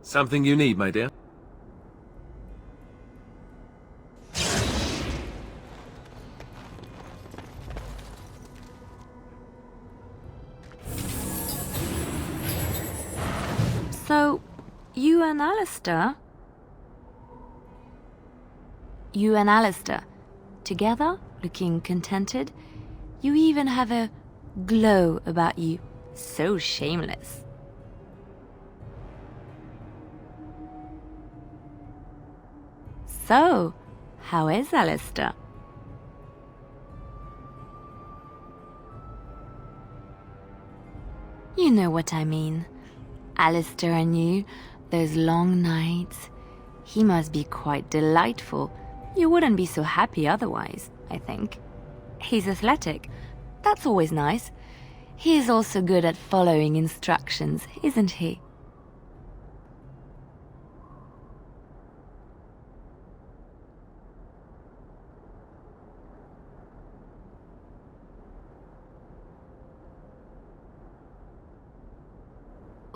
Something you need, my dear? So, you and Alistair? You and Alistair, together, looking contented. You even have a glow about you. So shameless. So, how is Alistair? You know what I mean. Alistair and you, those long nights. He must be quite delightful. You wouldn't be so happy otherwise, I think. He's athletic. That's always nice. He is also good at following instructions, isn't he?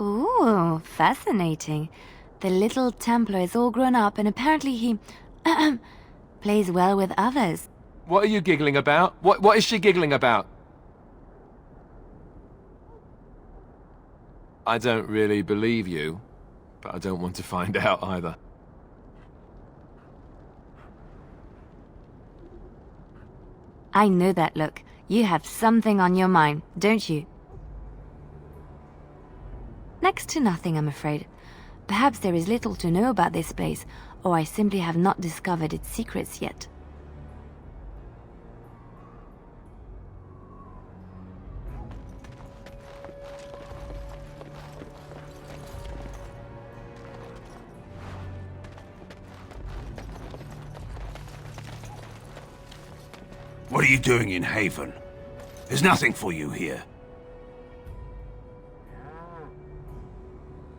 Ooh, fascinating. The little Templar is all grown up and apparently he plays well with others. What are you giggling about? What is she giggling about? I don't really believe you, but I don't want to find out either. I know that look. You have something on your mind, don't you? Next to nothing, I'm afraid. Perhaps there is little to know about this place, or I simply have not discovered its secrets yet. What are you doing in Haven? There's nothing for you here.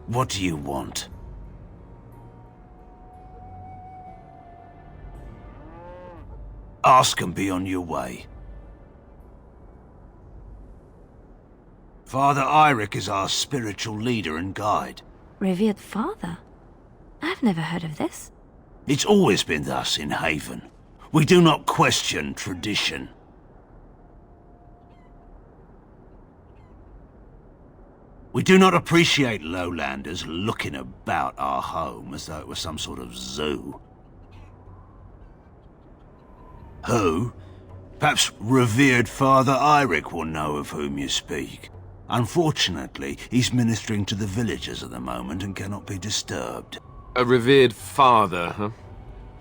What do you want? Ask and be on your way. Father Eirik is our spiritual leader and guide. Revered father? I've never heard of this. It's always been thus in Haven. We do not question tradition. We do not appreciate lowlanders looking about our home as though it was some sort of zoo. Who? Perhaps revered Father Eirik will know of whom you speak. Unfortunately, he's ministering to the villagers at the moment and cannot be disturbed. A revered father, huh?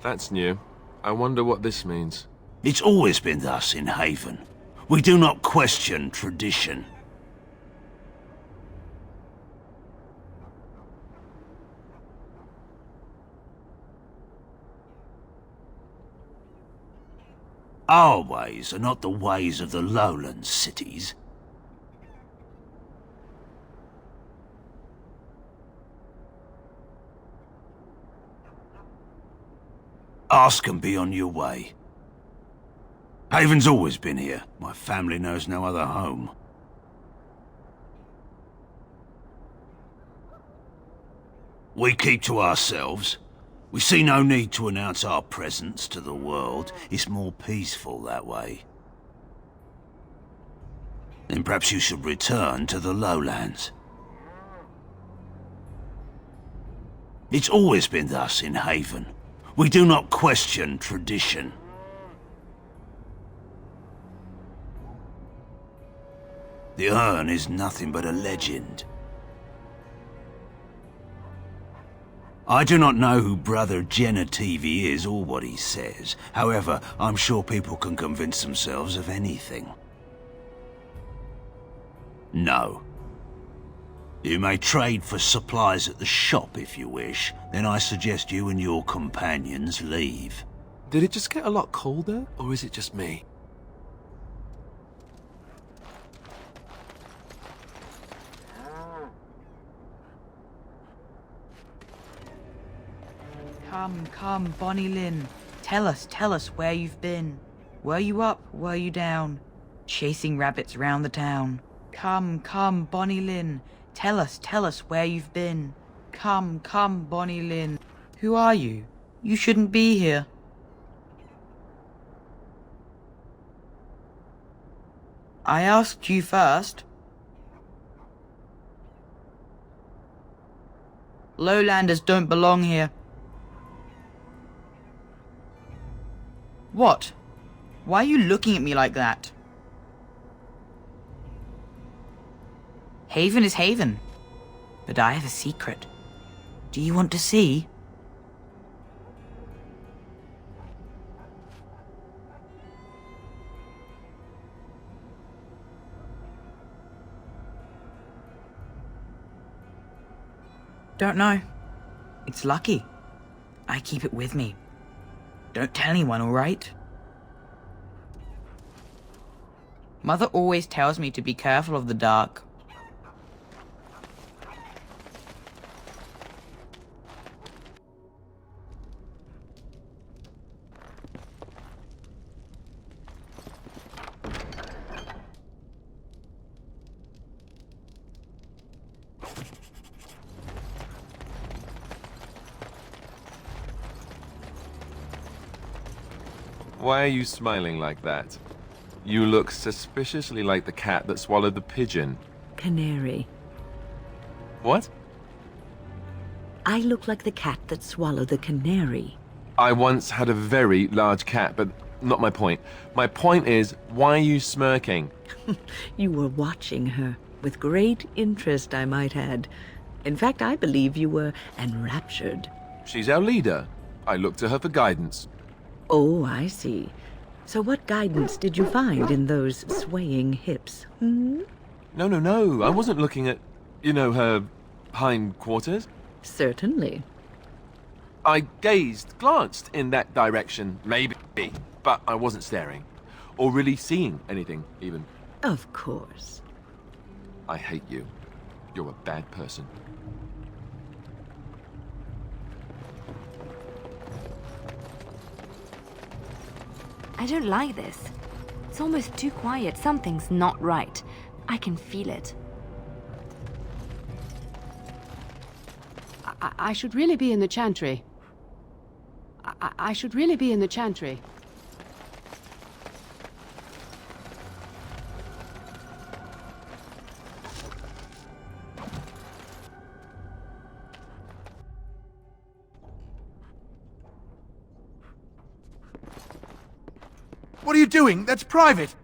That's new. I wonder what this means. It's always been thus in Haven. We do not question tradition. Our ways are not the ways of the lowland cities. Ask and be on your way. Haven's always been here. My family knows no other home. We keep to ourselves. We see no need to announce our presence to the world. It's more peaceful that way. Then perhaps you should return to the lowlands. It's always been thus in Haven. We do not question tradition. The urn is nothing but a legend. I do not know who Brother GENITIVI is or what he says. However, I'm sure people can convince themselves of anything. No. You may trade for supplies at the shop if you wish. Then I suggest you and your companions leave. Did it just get a lot colder, or is it just me? Come, Bonnie Lynn. Tell us where you've been. Were you up, were you down? Chasing rabbits round the town. Come, Bonnie Lynn. Tell us where you've been. Come, come, Bonnie Lynn. Who are you? You shouldn't be here. I asked you first. Lowlanders don't belong here. What? Why are you looking at me like that? Haven is Haven. But I have a secret. Do you want to see? Don't know. It's lucky. I keep it with me. Don't tell anyone, alright? Mother always tells me to be careful of the dark. Why are you smiling like that? You look suspiciously like the cat that swallowed the pigeon. Canary. What? I look like the cat that swallowed the canary. I once had a very large cat, but not my point. My point is, why are you smirking? You were watching her, with great interest, I might add. In fact, I believe you were enraptured. She's our leader. I look to her for guidance. Oh, I see. So what guidance did you find in those swaying hips, hmm? No. I wasn't looking at, her hindquarters. Certainly. I glanced in that direction, maybe, but I wasn't staring. Or really seeing anything, even. Of course. I hate you. You're a bad person. I don't like this. It's almost too quiet. Something's not right. I can feel it. I should really be in the chantry. I should really be in the chantry. What are you doing? That's private!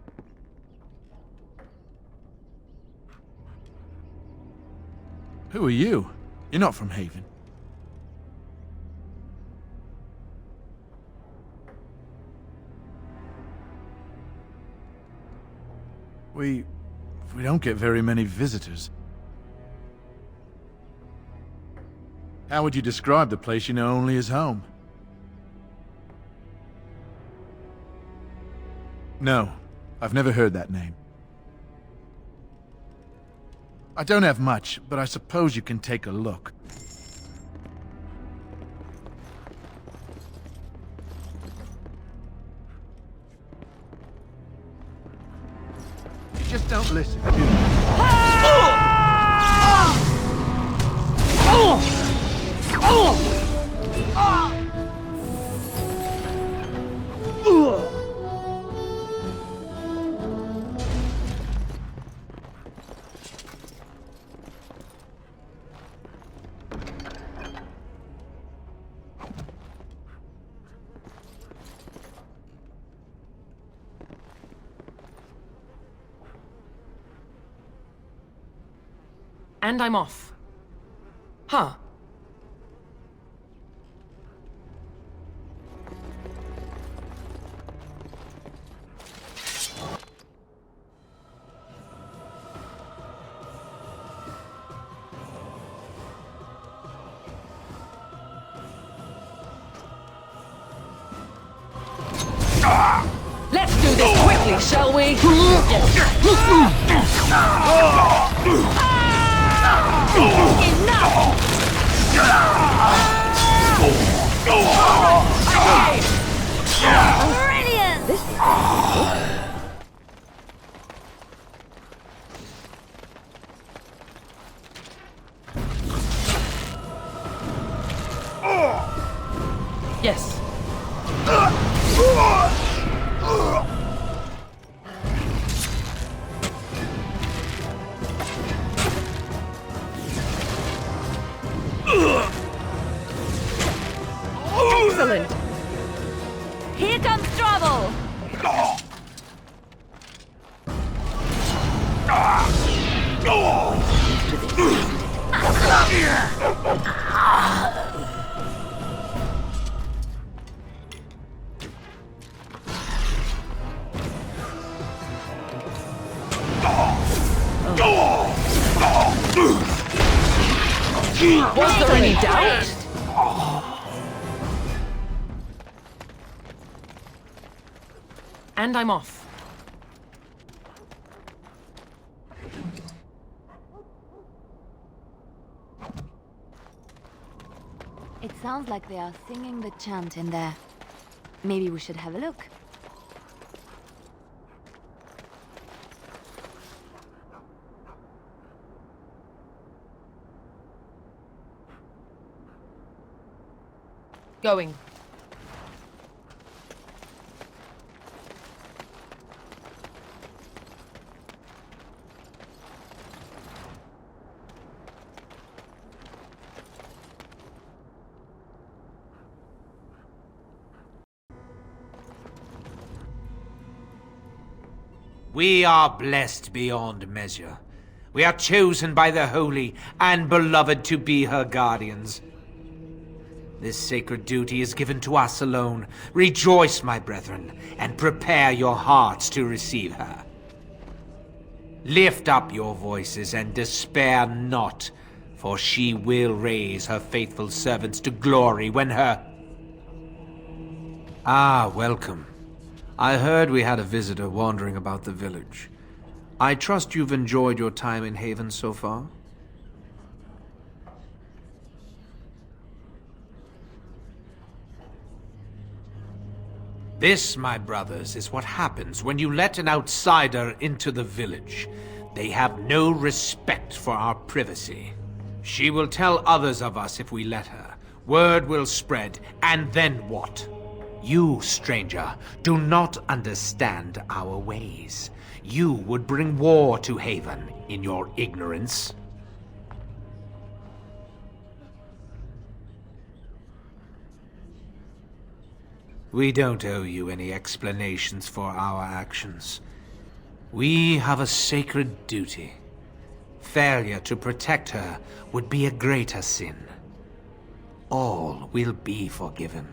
Who are you? You're not from Haven. We don't get very many visitors. How would you describe the place you know only as home? No, I've never heard that name. I don't have much, but I suppose you can take a look. You just don't listen, do you? And I'm off. Huh. Let's do this quickly, shall we? Brilliant! Used to this, isn't it? Was there any doubt? And I'm off. It sounds like they are singing the chant in there. Maybe we should have a look. Going. We are blessed beyond measure. We are chosen by the Holy and Beloved to be her guardians. This sacred duty is given to us alone. Rejoice, my brethren, and prepare your hearts to receive her. Lift up your voices and despair not, for she will raise her faithful servants to glory when her... Ah, welcome. I heard we had a visitor wandering about the village. I trust you've enjoyed your time in Haven so far? This, my brothers, is what happens when you let an outsider into the village. They have no respect for our privacy. She will tell others of us if we let her. Word will spread, and then what? You, stranger, do not understand our ways. You would bring war to Haven in your ignorance. We don't owe you any explanations for our actions. We have a sacred duty. Failure to protect her would be a greater sin. All will be forgiven.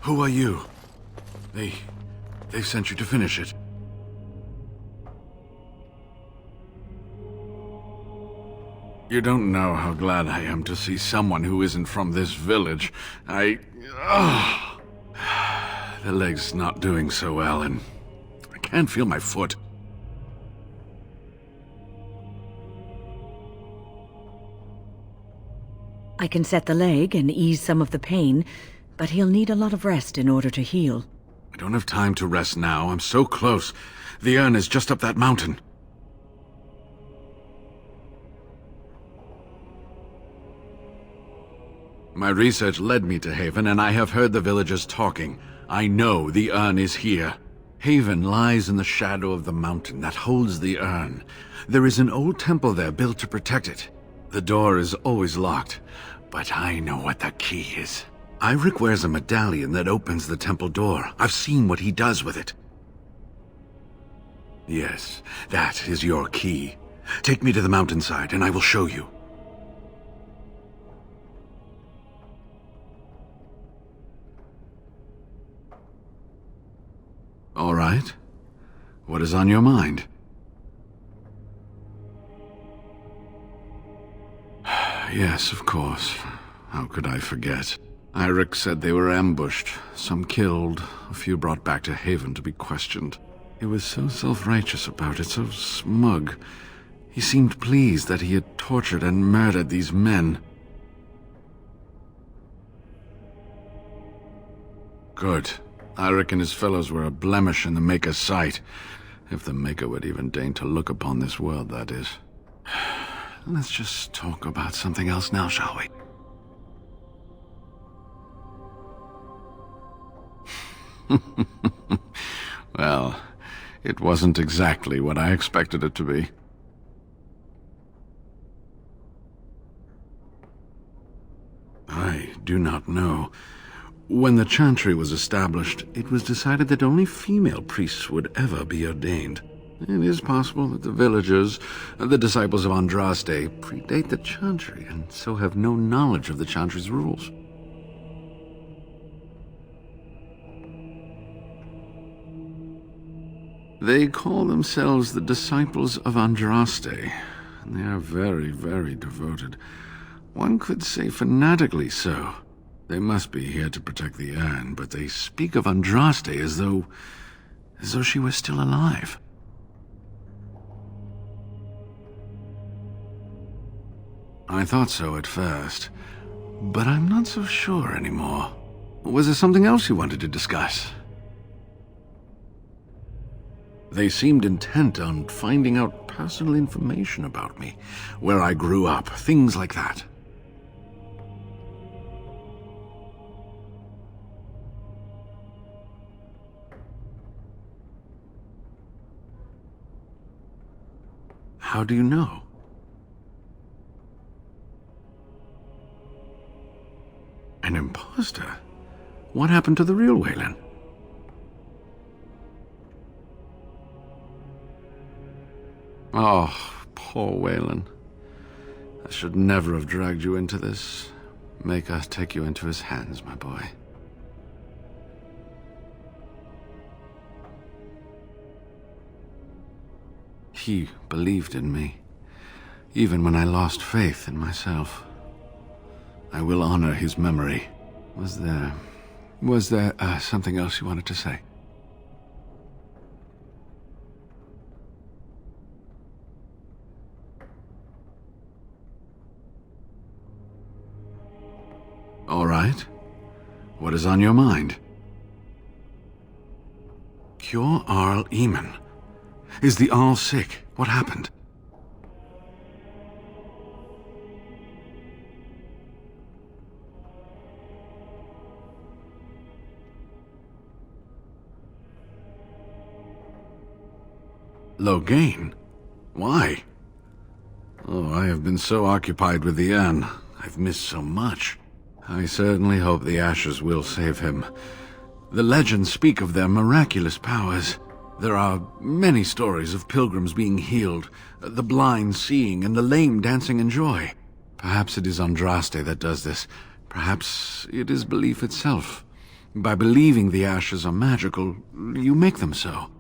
Who are you? They've sent you to finish it. You don't know how glad I am to see someone who isn't from this village. The leg's not doing so well, and I can't feel my foot. I can set the leg and ease some of the pain, but he'll need a lot of rest in order to heal. I don't have time to rest now. I'm so close. The urn is just up that mountain. My research led me to Haven, and I have heard the villagers talking. I know the urn is here. Haven lies in the shadow of the mountain that holds the urn. There is an old temple there built to protect it. The door is always locked, but I know what the key is. Eirik wears a medallion that opens the temple door. I've seen what he does with it. Yes, that is your key. Take me to the mountainside, and I will show you. All right. What is on your mind? Yes, of course. How could I forget? Eirik said they were ambushed, some killed, a few brought back to Haven to be questioned. He was so self-righteous about it, so smug. He seemed pleased that he had tortured and murdered these men. Good. Eirik and his fellows were a blemish in the Maker's sight. If the Maker would even deign to look upon this world, that is. Let's just talk about something else now, shall we? Well, it wasn't exactly what I expected it to be. I do not know. When the Chantry was established, it was decided that only female priests would ever be ordained. It is possible that the villagers, the disciples of Andraste, predate the Chantry and so have no knowledge of the Chantry's rules. They call themselves the disciples of Andraste, and they are very, very devoted. One could say fanatically so. They must be here to protect the urn, but they speak of Andraste as though she was still alive. I thought so at first, but I'm not so sure anymore. Was there something else you wanted to discuss? They seemed intent on finding out personal information about me, where I grew up, things like that. How do you know? An imposter? What happened to the real Waylon? Oh, poor Waylon. I should never have dragged you into this. Make us take you into his hands, my boy. He believed in me, even when I lost faith in myself. I will honor his memory. Was there something else you wanted to say? All right. What is on your mind? Cure Arl Eamon. Is the Arl sick? What happened? Loghain? Why? Oh, I have been so occupied with the urn. I've missed so much. I certainly hope the ashes will save him. The legends speak of their miraculous powers. There are many stories of pilgrims being healed, the blind seeing, and the lame dancing in joy. Perhaps it is Andraste that does this. Perhaps it is belief itself. By believing the ashes are magical, you make them so.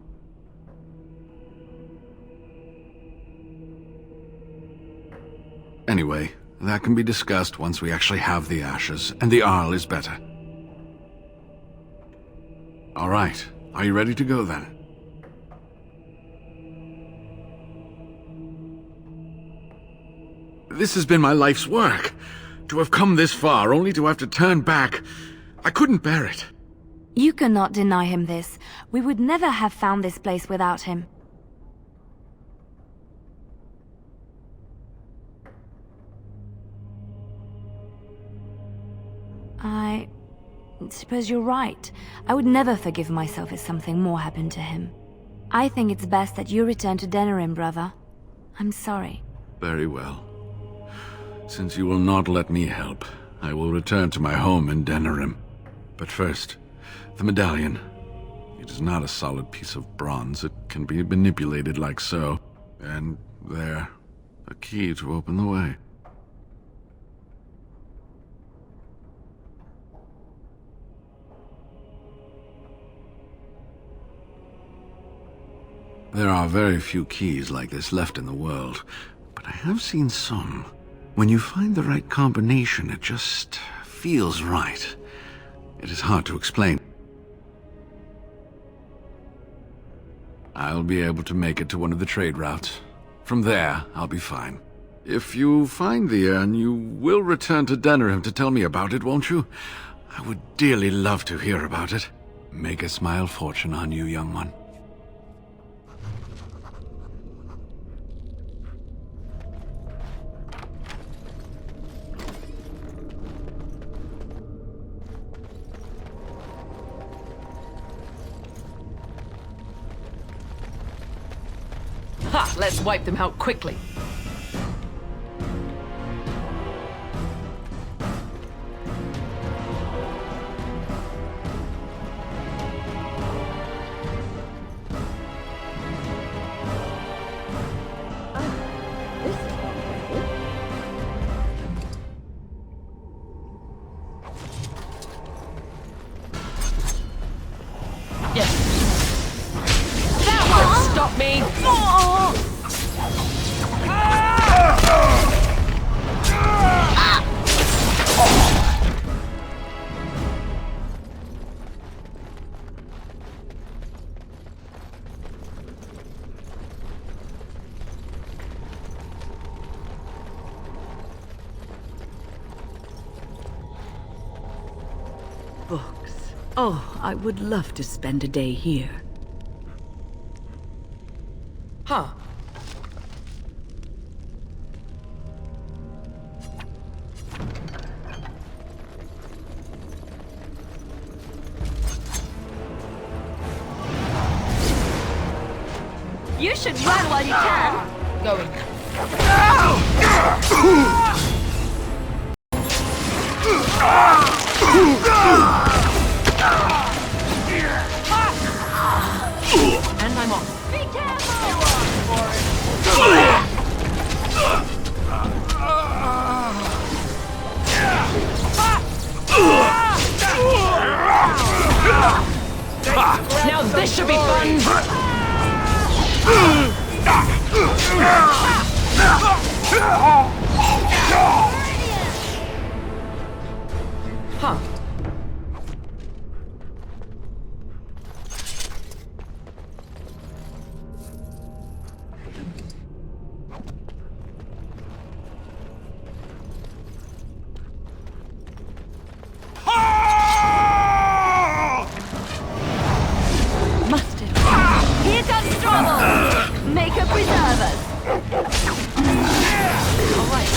Anyway, that can be discussed once we actually have the ashes, and the Arl is better. All right, are you ready to go then? This has been my life's work. To have come this far, only to have to turn back. I couldn't bear it. You cannot deny him this. We would never have found this place without him. I suppose you're right. I would never forgive myself if something more happened to him. I think it's best that you return to Denerim, brother. I'm sorry. Very well. Since you will not let me help, I will return to my home in Denerim. But first, the medallion. It is not a solid piece of bronze. It can be manipulated like so. And there, a key to open the way. There are very few keys like this left in the world, but I have seen some. When you find the right combination, it just feels right. It is hard to explain. I'll be able to make it to one of the trade routes. From there, I'll be fine. If you find the urn, you will return to Denerim to tell me about it, won't you? I would dearly love to hear about it. Make a smile fortune on you, young one. Ha! Let's wipe them out quickly. Stop me! Books. Oh, I would love to spend a day here. Huh. You should run while you can. Going. And I'm off. Be careful! Now this should be fun! Huh. Must it? Here comes trouble! Make a preserve us! All right.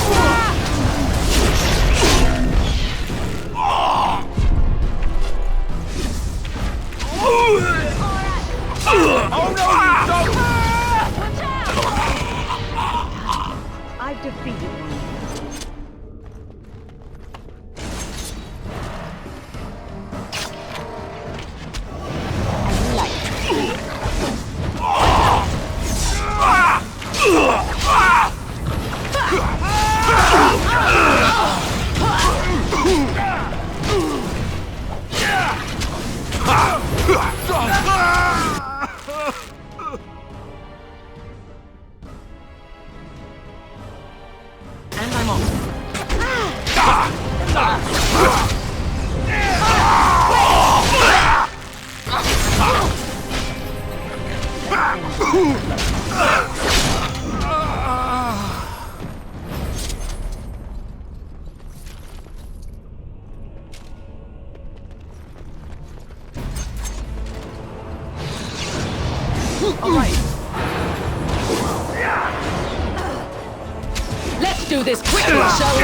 do this quickly, shall we?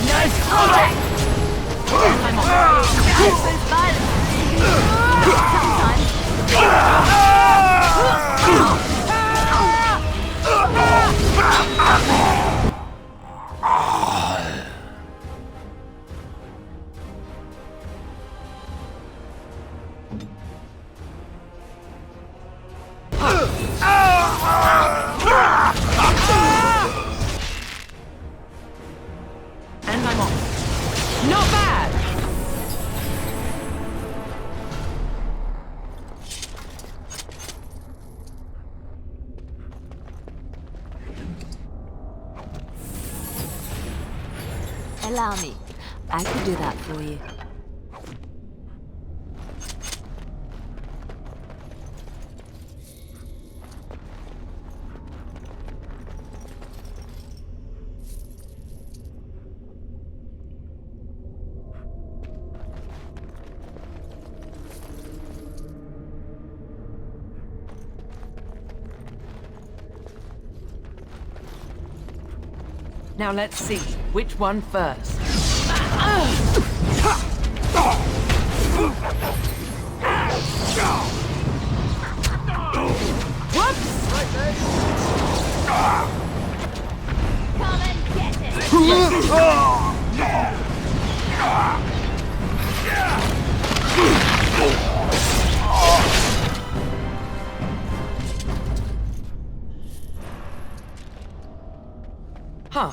Nice contact! And I'm off. Not bad! Allow me. I could do that for you. Now let's see, which one first? Whoops! Come and get it! Huh.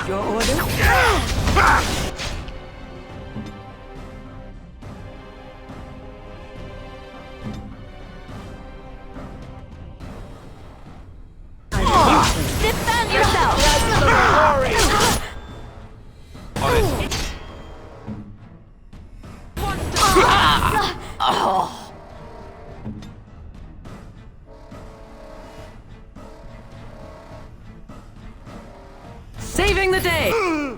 Your order? Defend yourself! Saving the day!